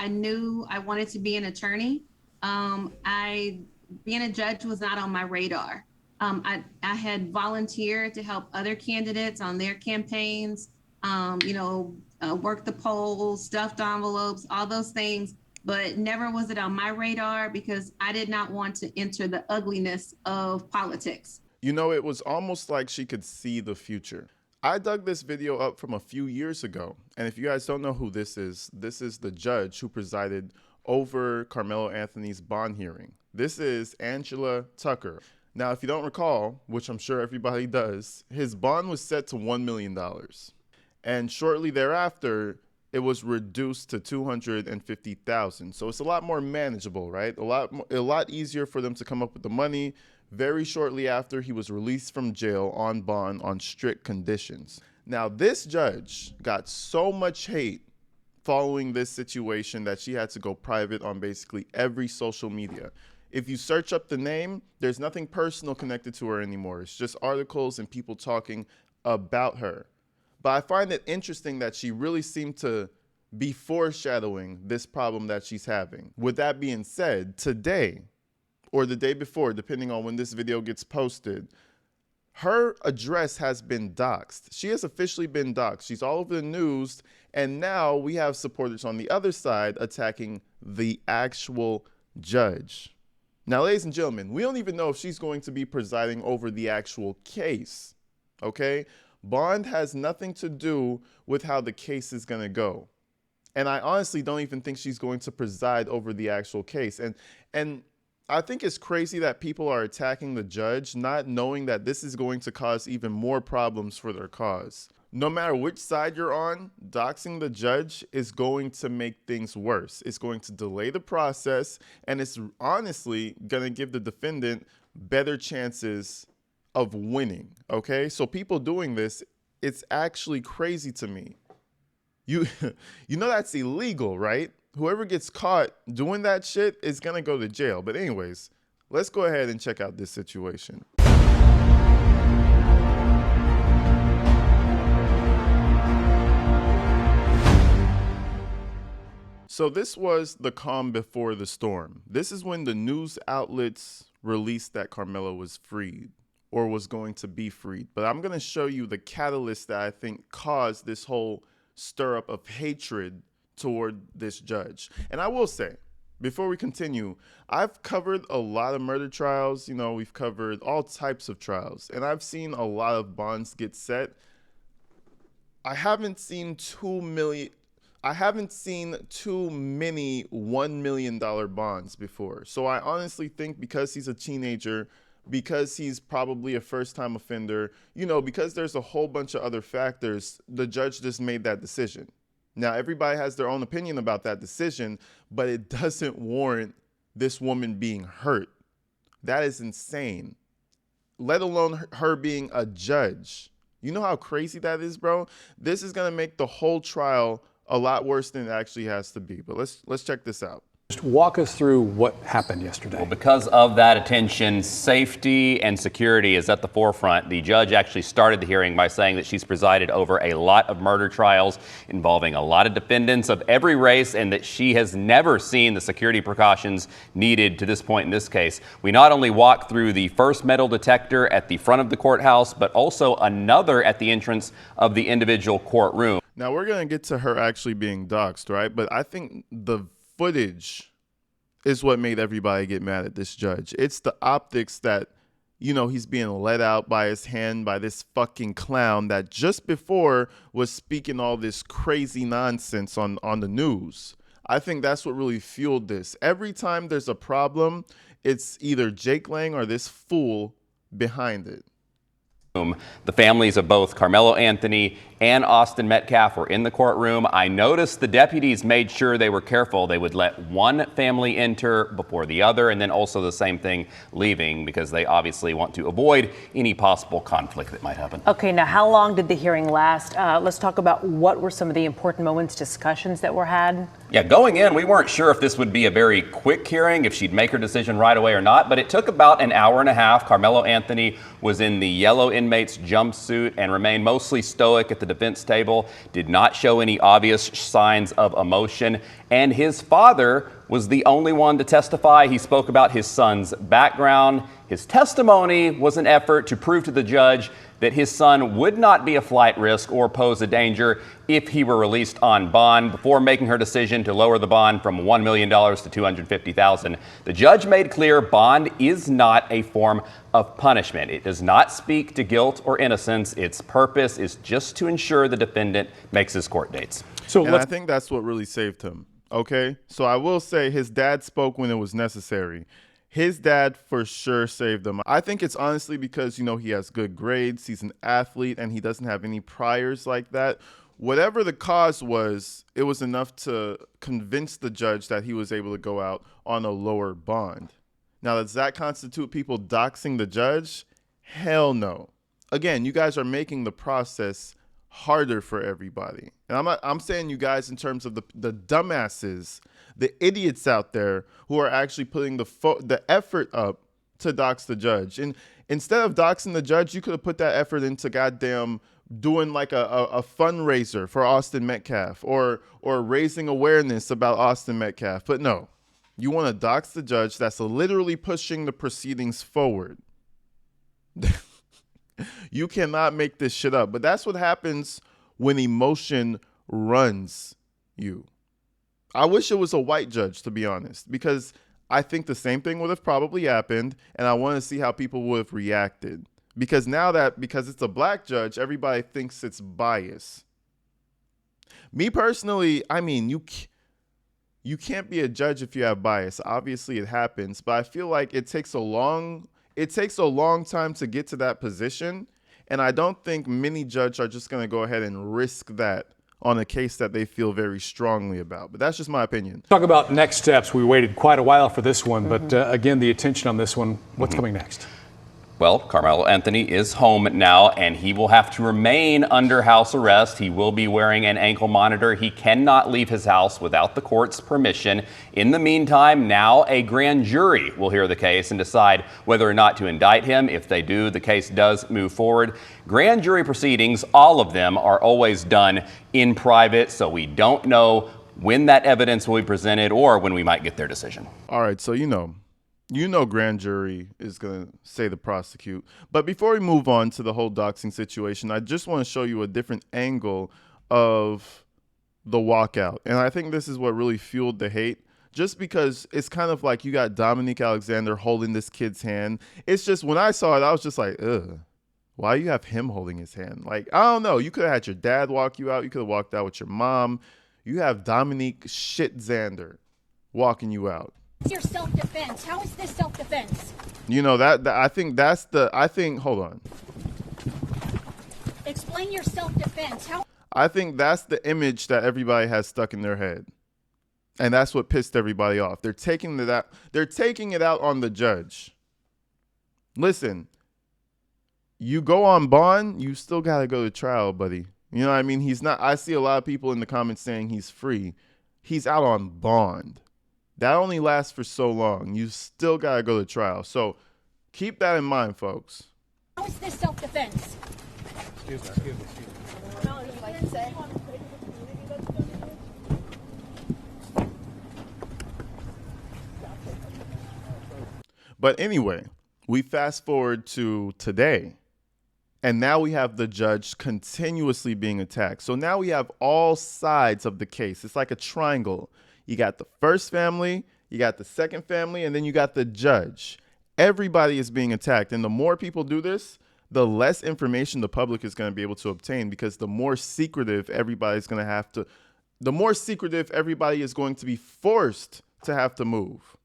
I knew I wanted to be an attorney. Being a judge was not on my radar. I had volunteered to help other candidates on their campaigns, work the polls, stuffed envelopes, all those things, but never was it on my radar because I did not want to enter the ugliness of politics. You know, it was almost like she could see the future. I dug this video up from a few years ago. And if you guys don't know who this is the judge who presided over Karmelo Anthony's bond hearing. This is Angela Tucker. Now, if you don't recall, which I'm sure everybody does, his bond was set to $1 million. And shortly thereafter, it was reduced to $250,000. So it's a lot more manageable, right? A lot easier for them to come up with the money. Very shortly after, he was released from jail on bond on strict conditions. Now, this judge got so much hate following this situation that she had to go private on basically every social media. If you search up the name, there's nothing personal connected to her anymore. It's just articles and people talking about her. But I find it interesting that she really seemed to be foreshadowing this problem that she's having. With that being said, today or the day before, depending on when this video gets posted, her address has been doxed. She has officially been doxed. She's all over the news. And now we have supporters on the other side attacking the actual judge. Now, ladies and gentlemen, we don't even know if she's going to be presiding over the actual case, okay? Bond has nothing to do with how the case is going to go. And I honestly don't even think she's going to preside over the actual case. And I think it's crazy that people are attacking the judge, not knowing that this is going to cause even more problems for their cause. No matter which side you're on, doxing the judge is going to make things worse. It's going to delay the process, and it's honestly going to give the defendant better chances of winning, okay? So people doing this, it's actually crazy to me. You know that's illegal, right? Whoever gets caught doing that shit is going to go to jail. But anyways, let's go ahead and check out this situation. So this was the calm before the storm. This is when the news outlets released that Karmelo was freed or was going to be freed. But I'm going to show you the catalyst that I think caused this whole stir up of hatred toward this judge. And I will say, before we continue, I've covered a lot of murder trials. You know, we've covered all types of trials, and I've seen a lot of bonds get set. I haven't seen too many $1 million bonds before. So I honestly think because he's a teenager, because he's probably a first-time offender, you know, because there's a whole bunch of other factors, the judge just made that decision. Now, everybody has their own opinion about that decision, but it doesn't warrant this woman being hurt. That is insane, let alone her being a judge. You know how crazy that is, bro? This is going to make the whole trial a lot worse than it actually has to be. But let's check this out. Just walk us through what happened yesterday. Well, because of that attention, safety and security is at the forefront. The judge actually started the hearing by saying that she's presided over a lot of murder trials involving a lot of defendants of every race, and that she has never seen the security precautions needed to this point in this case. We not only walked through the first metal detector at the front of the courthouse, but also another at the entrance of the individual courtroom. Now, we're going to get to her actually being doxxed, right? But I think the footage is what made everybody get mad at this judge. It's the optics that, you know, he's being let out by his hand by this fucking clown that just before was speaking all this crazy nonsense on the news. I think that's what really fueled this. Every time there's a problem, it's either Jake Lang or this fool behind it. The families of both Karmelo Anthony and Austin Metcalf were in the courtroom. I noticed the deputies made sure they were careful. They would let one family enter before the other, and then also the same thing leaving, because they obviously want to avoid any possible conflict that might happen. Okay, now how long did the hearing last? Let's talk about what were some of the important moments, discussions that were had. Yeah, going in, we weren't sure if this would be a very quick hearing, if she'd make her decision right away or not, but it took about an hour and a half. Karmelo Anthony was in the yellow inmate's jumpsuit and remained mostly stoic at the defense table, did not show any obvious signs of emotion. And his father was the only one to testify. He spoke about his son's background. His testimony was an effort to prove to the judge that his son would not be a flight risk or pose a danger if he were released on bond. Before making her decision to lower the bond from $1 million to $250,000, the judge made clear bond is not a form of punishment. It does not speak to guilt or innocence. Its purpose is just to ensure the defendant makes his court dates. So I think that's what really saved him. Okay, so I will say his dad spoke when it was necessary. His dad for sure saved him. I think it's honestly because, you know, he has good grades, he's an athlete, and he doesn't have any priors like that. Whatever the cause was, it was enough to convince the judge that he was able to go out on a lower bond. Now, does that constitute people doxing the judge? Hell no. Again, you guys are making the process harder for everybody. And I'm saying you guys in terms of the dumbasses, the idiots out there who are actually putting the effort up to dox the judge. And instead of doxing the judge, you could have put that effort into goddamn doing like a fundraiser for Austin Metcalf or raising awareness about Austin Metcalf. But no, you want to dox the judge. That's literally pushing the proceedings forward. You cannot make this shit up. But that's what happens when emotion runs you. I wish it was a white judge, to be honest, because I think the same thing would have probably happened, and I want to see how people would have reacted. Because because it's a black judge, everybody thinks it's bias. Me personally, I mean, you can't be a judge if you have bias. Obviously, it happens, but I feel like it takes a long time to get to that position, and I don't think many judges are just going to go ahead and risk that on a case that they feel very strongly about. But that's just my opinion. Talk about next steps. We waited quite a while for this one, but again, the attention on this one. What's coming next? Well, Karmelo Anthony is home now, and he will have to remain under house arrest. He will be wearing an ankle monitor. He cannot leave his house without the court's permission. In the meantime, now a grand jury will hear the case and decide whether or not to indict him. If they do, the case does move forward. Grand jury proceedings, all of them, are always done in private, so we don't know when that evidence will be presented or when we might get their decision. All right, so you know grand jury is going to say the prosecute. But before we move on to the whole doxing situation, I just want to show you a different angle of the walkout. And I think this is what really fueled the hate, just because it's kind of like you got Dominique Alexander holding this kid's hand. It's just, when I saw it, I was just like, ugh, why you have him holding his hand? Like, I don't know. You could have had your dad walk you out. You could have walked out with your mom. You have Dominique Xander walking you out. It's your self-defense. How is this self-defense? You know, hold on. Explain your self-defense. How? I think that's the image that everybody has stuck in their head. And that's what pissed everybody off. They're taking it out on the judge. Listen, you go on bond, you still got to go to trial, buddy. You know what I mean? I see a lot of people in the comments saying he's free. He's out on bond. That only lasts for so long. You still got to go to trial. So keep that in mind, folks. How is this self-defense? Excuse me. No, you like to say. But anyway, we fast forward to today. And now we have the judge continuously being attacked. So now we have all sides of the case. It's like a triangle. You got the first family, you got the second family, and then you got the judge. Everybody is being attacked. And the more people do this, the less information the public is going to be able to obtain, because the more secretive everybody is going to be forced to have to move.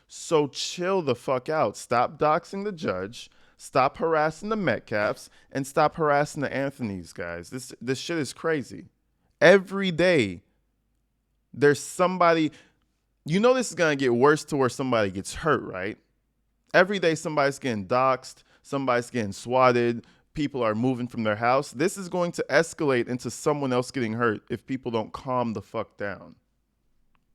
So chill the fuck out. Stop doxing the judge. Stop harassing the Metcalfs, and stop harassing the Anthonys, guys. This shit is crazy. Every day, there's somebody, you know, this is going to get worse to where somebody gets hurt, right? Every day somebody's getting doxed, somebody's getting swatted, people are moving from their house. This is going to escalate into someone else getting hurt if people don't calm the fuck down.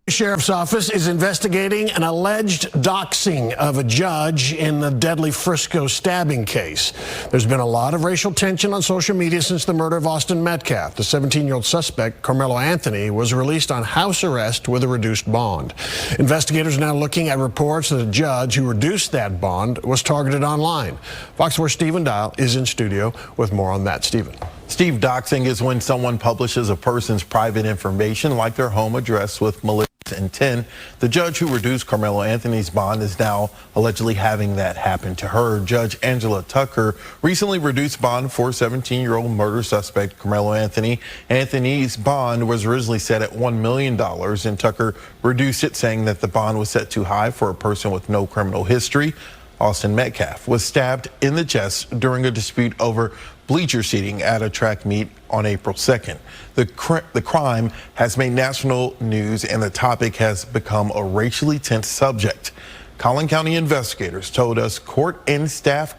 Sheriff's Office is investigating an alleged doxing of a judge in the deadly Frisco stabbing case. There's been a lot of racial tension on social media since the murder of Austin Metcalf. The 17-year-old suspect, Karmelo Anthony, was released on house arrest with a reduced bond. Investigators are now looking at reports that a judge who reduced that bond was targeted online. Fox 4 Stephen Dial is in studio with more on that. Stephen. Steve, doxing is when someone publishes a person's private information like their home address with malicious intent. The judge who reduced Karmelo Anthony's bond is now allegedly having that happen to her. Judge Angela Tucker recently reduced bond for 17-year-old murder suspect Karmelo Anthony. Anthony's bond was originally set at $1 million, and Tucker reduced it, saying that the bond was set too high for a person with no criminal history. Austin Metcalf was stabbed in the chest during a dispute over bleacher seating at a track meet on April 2nd. The crime has made national news, and the topic has become a racially tense subject. Collin County investigators told us court and staff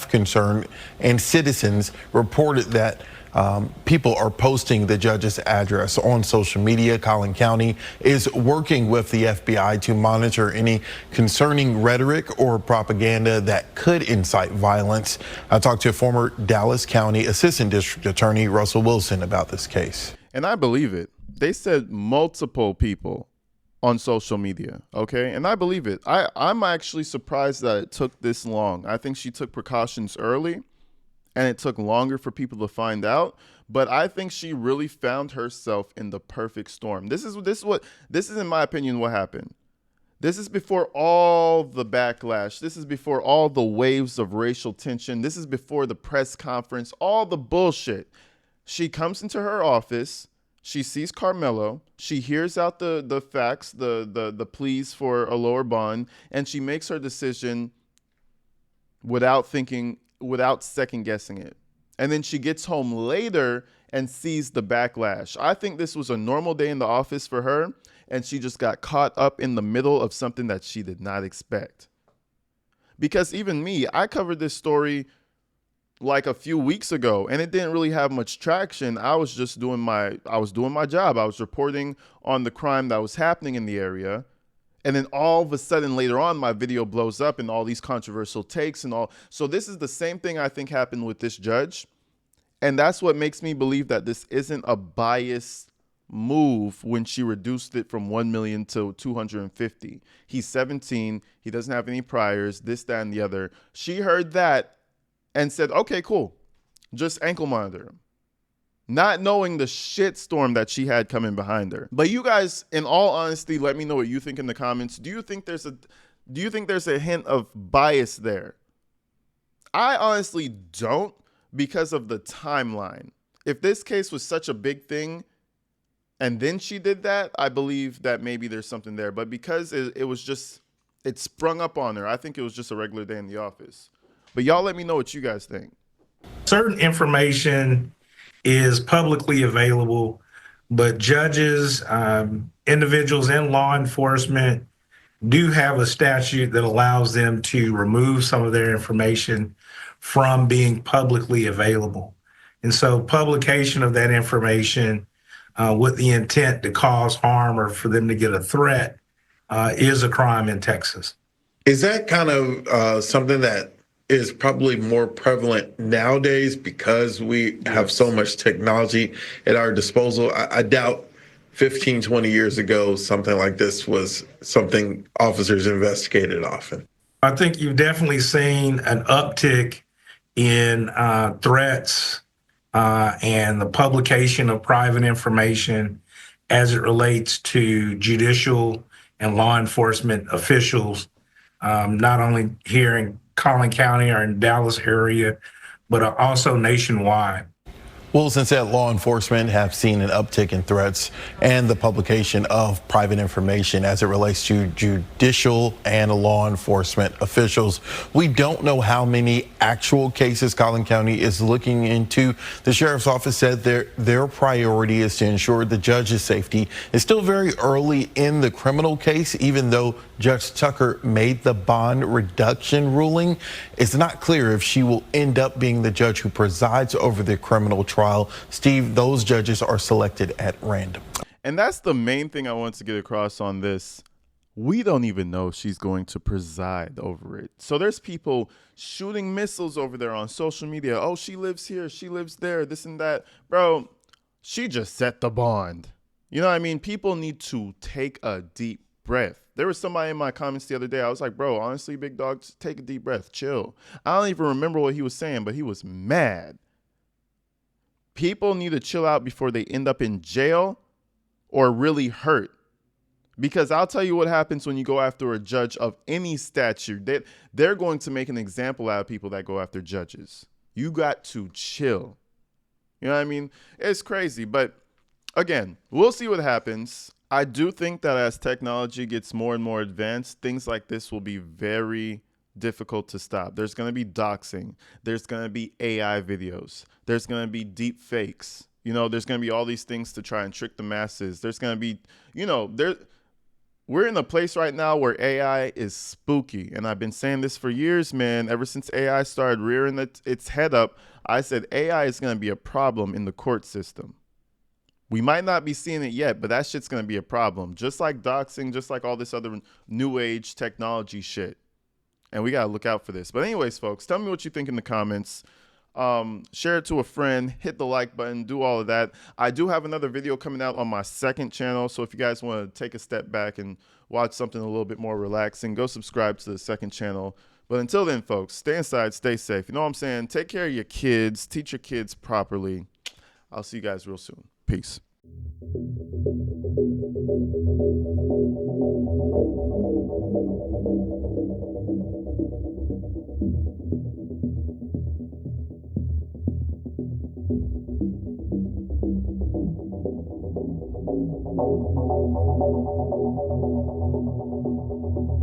concerned and citizens reported that people are posting the judge's address on social media. Collin County is working with the FBI to monitor any concerning rhetoric or propaganda that could incite violence. I talked to former Dallas County Assistant District Attorney Russell Wilson about this case. And I believe it. They said multiple people on social media, okay? And I believe it. I'm actually surprised that it took this long. I think she took precautions early, and it took longer for people to find out. But I think she really found herself in the perfect storm. This is in my opinion what happened. This is before all the backlash. This is before all the waves of racial tension. This is before the press conference, all the bullshit. She comes into her office. She sees Karmelo. She hears out the facts, the pleas for a lower bond, and she makes her decision without thinking, without second guessing it. And then she gets home later and sees the backlash. I think this was a normal day in the office for her, and she just got caught up in the middle of something that she did not expect. Because even me, I covered this story like a few weeks ago, and it didn't really have much traction. I was just doing my job. I was reporting on the crime that was happening in the area. And then all of a sudden later on, my video blows up and all these controversial takes and all. So this is the same thing I think happened with this judge. And that's what makes me believe that this isn't a biased move when she reduced it from 1 million to 250. He's 17. He doesn't have any priors, this, that, and the other. She heard that and said, okay, cool. Just ankle monitor him. Not knowing the shitstorm that she had coming behind her. But you guys, in all honesty, let me know what you think in the comments. Do you think there's a hint of bias there? I honestly don't, because of the timeline. If this case was such a big thing and then she did that, I believe that maybe there's something there. But because it sprung up on her, I think it was just a regular day in the office. But y'all let me know what you guys think. Certain information is publicly available, but judges, individuals in law enforcement do have a statute that allows them to remove some of their information from being publicly available. And so publication of that information with the intent to cause harm or for them to get a threat is a crime in Texas. Is that kind of something that is probably more prevalent nowadays because we have so much technology at our disposal? I doubt 15, 20 years ago, something like this was something officers investigated often. I think you've definitely seen an uptick in threats and the publication of private information as it relates to judicial and law enforcement officials, not only here in Collin County or in Dallas area, but also nationwide. Wilson said law enforcement have seen an uptick in threats and the publication of private information as it relates to judicial and law enforcement officials. We don't know how many actual cases Collin County is looking into. The sheriff's office said their priority is to ensure the judge's safety. It's still very early in the criminal case, even though Judge Tucker made the bond reduction ruling. It's not clear if she will end up being the judge who presides over the criminal trial. Steve, those judges are selected at random. And that's the main thing I want to get across on this. We don't even know if she's going to preside over it. So there's people shooting missiles over there on social media. Oh, she lives here, she lives there, this and that. Bro, she just set the bond. You know what I mean? People need to take a deep breath. There was somebody in my comments the other day. I was like, bro, honestly, big dog, just take a deep breath, chill. I don't even remember what he was saying, but he was mad. People need to chill out before they end up in jail or really hurt. Because I'll tell you what happens when you go after a judge of any stature. They're going to make an example out of people that go after judges. You got to chill. You know what I mean? It's crazy. But again, we'll see what happens. I do think that as technology gets more and more advanced, things like this will be very difficult to stop. There's going to be doxing. There's going to be AI videos. There's going to be deep fakes. You know, there's going to be all these things to try and trick the masses. There's going to be, you know, we're in a place right now where AI is spooky. And I've been saying this for years, man. Ever since AI started rearing its head up, I said AI is going to be a problem in the court system. We might not be seeing it yet, but that shit's going to be a problem. Just like doxing, just like all this other new age technology shit. And we got to look out for this. But anyways, folks, tell me what you think in the comments. Share it to a friend, hit the like button, do all of that. I do have another video coming out on my second channel. So if you guys want to take a step back and watch something a little bit more relaxing, go subscribe to the second channel. But until then, folks, stay inside, stay safe. You know what I'm saying? Take care of your kids, teach your kids properly. I'll see you guys real soon. Peace.